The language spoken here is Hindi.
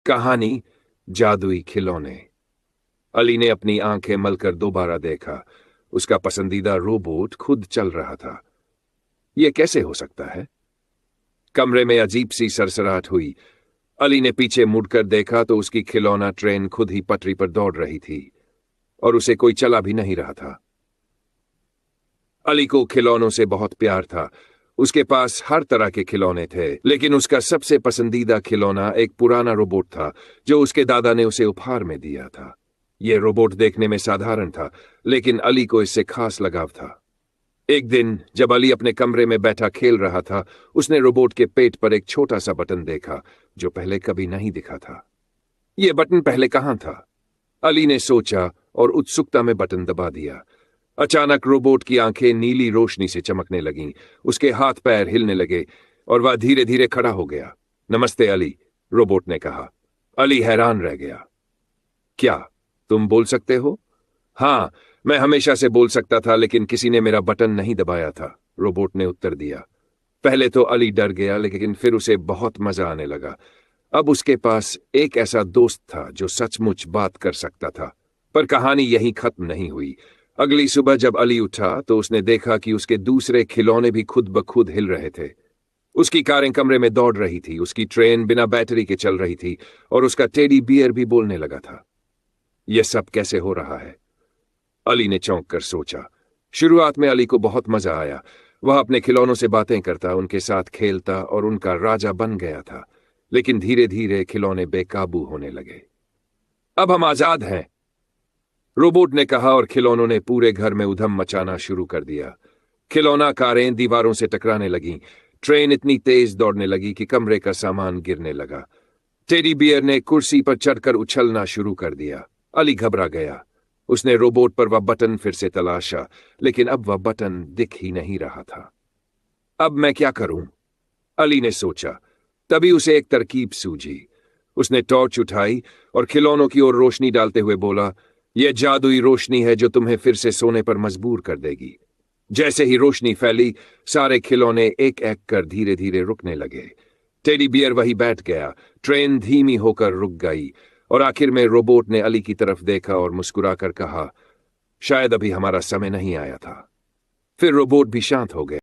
कहानी जादुई खिलौने। अली ने अपनी आंखें मलकर दोबारा देखा। उसका पसंदीदा रोबोट खुद चल रहा था। यह कैसे हो सकता है? कमरे में अजीब सी सरसराहट हुई। अली ने पीछे मुड़कर देखा तो उसकी खिलौना ट्रेन खुद ही पटरी पर दौड़ रही थी और उसे कोई चला भी नहीं रहा था। अली को खिलौनों से बहुत प्यार था। उसके पास हर तरह के खिलौने थे, लेकिन उसका सबसे पसंदीदा खिलौना एक पुराना रोबोट था जो उसके दादा ने उसे उपहार में दिया था। यह रोबोट देखने में साधारण था, लेकिन अली को इससे खास लगाव था। एक दिन जब अली अपने कमरे में बैठा खेल रहा था, उसने रोबोट के पेट पर एक छोटा सा बटन देखा जो पहले कभी नहीं दिखा था। यह बटन पहले कहां था? अली ने सोचा और उत्सुकता में बटन दबा दिया। अचानक रोबोट की आंखें नीली रोशनी से चमकने लगीं, उसके हाथ पैर हिलने लगे और वह धीरे धीरे खड़ा हो गया। नमस्ते अली, रोबोट ने कहा। अली हैरान रह गया। क्या तुम बोल सकते हो? हाँ, मैं हमेशा से बोल सकता था, लेकिन किसी ने मेरा बटन नहीं दबाया था, रोबोट ने उत्तर दिया। पहले तो अली डर गया, लेकिन फिर उसे बहुत मजा आने लगा। अब उसके पास एक ऐसा दोस्त था जो सचमुच बात कर सकता था। पर कहानी यहीं खत्म नहीं हुई। अगली सुबह जब अली उठा तो उसने देखा कि उसके दूसरे खिलौने भी खुद ब खुद हिल रहे थे। उसकी कारें कमरे में दौड़ रही थी, उसकी ट्रेन बिना बैटरी के चल रही थी और उसका टेडी बियर भी बोलने लगा था। यह सब कैसे हो रहा है? अली ने चौंक कर सोचा। शुरुआत में अली को बहुत मजा आया। वह अपने खिलौनों से बातें करता, उनके साथ खेलता और उनका राजा बन गया था। लेकिन धीरे धीरे खिलौने बेकाबू होने लगे। अब हम आजाद हैं, रोबोट ने कहा, और खिलौनों ने पूरे घर में उधम मचाना शुरू कर दिया। खिलौना कारें दीवारों से टकराने लगीं। ट्रेन इतनी तेज दौड़ने लगी कि कमरे का सामान गिरने लगा। टेडी बियर ने कुर्सी पर चढ़कर उछलना शुरू कर दिया। अली घबरा गया। उसने रोबोट पर वह बटन फिर से तलाशा, लेकिन अब वह बटन दिख ही नहीं रहा था। अब मैं क्या करूं? अली ने सोचा। तभी उसे एक तरकीब सूझी। उसने टॉर्च उठाई और खिलौनों की ओर रोशनी डालते हुए बोला, यह जादुई रोशनी है जो तुम्हें फिर से सोने पर मजबूर कर देगी। जैसे ही रोशनी फैली, सारे खिलौने एक एक कर धीरे धीरे रुकने लगे। टेडी बियर वहीं बैठ गया। ट्रेन धीमी होकर रुक गई और आखिर में रोबोट ने अली की तरफ देखा और मुस्कुराकर कहा, शायद अभी हमारा समय नहीं आया था। फिर रोबोट भी शांत हो गया।